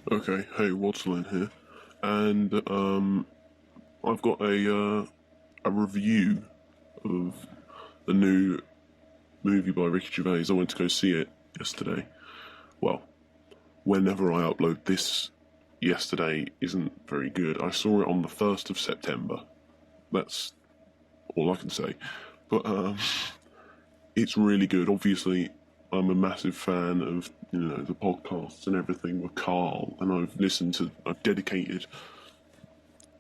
Okay, hey, WaddSolen here, and I've got a review of the new movie by Ricky Gervais. I went to go see it yesterday. Well, whenever I upload this, yesterday isn't very good. I saw it on the 1st of September. That's all I can say. But it's really good. Obviously, I'm a massive fan of the podcasts and everything with Carl, and I've dedicated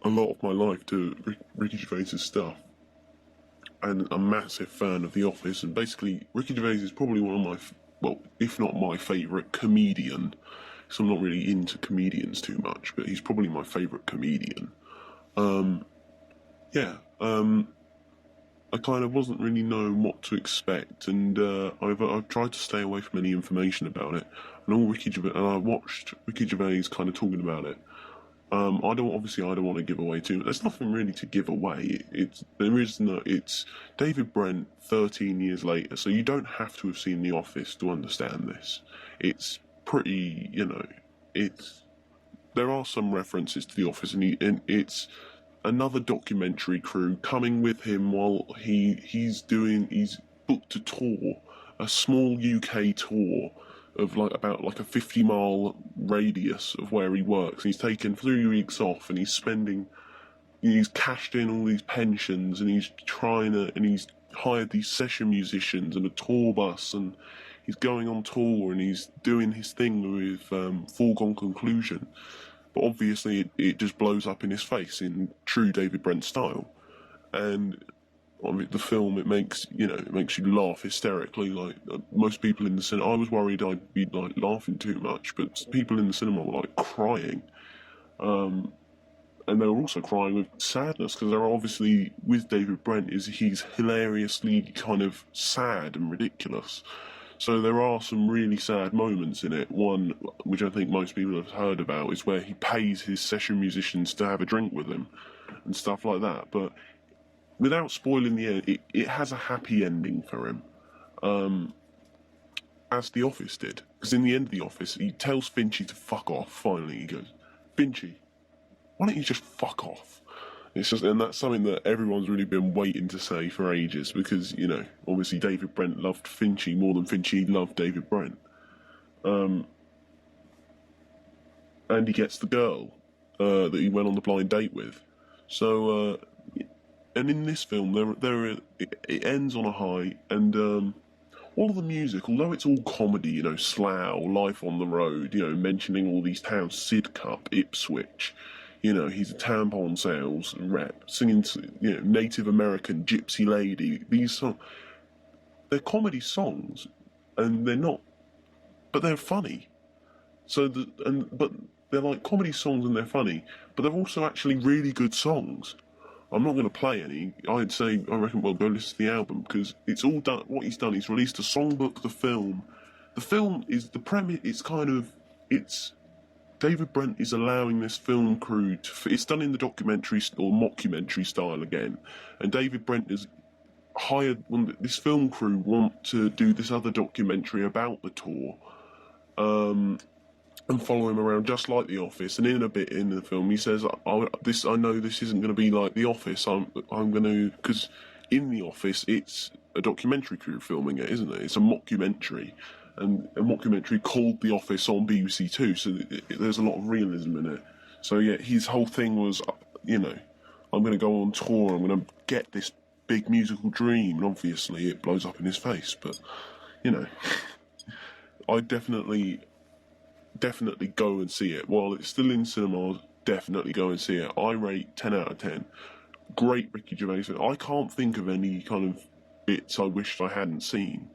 a lot of my life to Ricky Gervais' stuff, and I'm a massive fan of The Office. And basically, Ricky Gervais is probably one of if not my favourite comedian. So I'm not really into comedians too much, but he's probably my favourite comedian. Yeah. I kind of wasn't really knowing what to expect, and I've tried to stay away from any information about it. And I watched Ricky Gervais kind of talking about it. I don't want to give away too much. There's nothing really to give away. It's David Brent 13 years later, so you don't have to have seen The Office to understand this. It's pretty, there are some references to The Office, and it's another documentary crew coming with him while he's booked a tour, a small UK tour of about a 50-mile radius of where he works. He's taken 3 weeks off, and he's cashed in all these pensions, and he's hired these session musicians and a tour bus, and he's going on tour, and he's doing his thing with Foregone Conclusion. But obviously it just blows up in his face in true David Brent style. And the film, it makes you laugh hysterically. Like most people in the cinema, I was worried I'd be laughing too much, but people in the cinema were crying, and they were also crying with sadness, because they're obviously, with David Brent, he's hilariously kind of sad and ridiculous. So there are some really sad moments in it. One, which I think most people have heard about, is where he pays his session musicians to have a drink with him and stuff like that. But without spoiling the end, it has a happy ending for him, as The Office did. Because in the end of The Office, he tells Finchy to fuck off. Finally, he goes, "Finchy, why don't you just fuck off?" And that's something that everyone's really been waiting to say for ages, because obviously David Brent loved Finchy more than Finchy loved David Brent. And he gets the girl that he went on the blind date with. So, and in this film, it ends on a high, and all of the music, although it's all comedy, Slough, Life on the Road, mentioning all these towns, Sidcup, Ipswich. He's a tampon sales rep, singing Native American, Gypsy Lady. These songs, they're comedy songs, and they're not, but they're funny. But they're like comedy songs and they're funny, but they're also actually really good songs. I'm not going to play any. I reckon go listen to the album, because it's all done. What he's done, he's released a songbook, the film. The film is the premise. It's David Brent is allowing this film crew it's done in the documentary or mockumentary style again, and David Brent has hired this film crew want to do this other documentary about the tour, and follow him around just like The Office. And in a bit in the film, he says, I know this isn't going to be like The Office. I'm going to, because in The Office it's a documentary crew filming it, isn't it? It's a mockumentary. And a mockumentary called The Office on BBC Two, so there's a lot of realism in it. So yeah, his whole thing was, I'm going to go on tour, I'm going to get this big musical dream, and obviously it blows up in his face. But I definitely go and see it while it's still in cinemas. Definitely go and see it. I rate 10 out of 10. Great Ricky Gervais. I can't think of any kind of bits I wished I hadn't seen.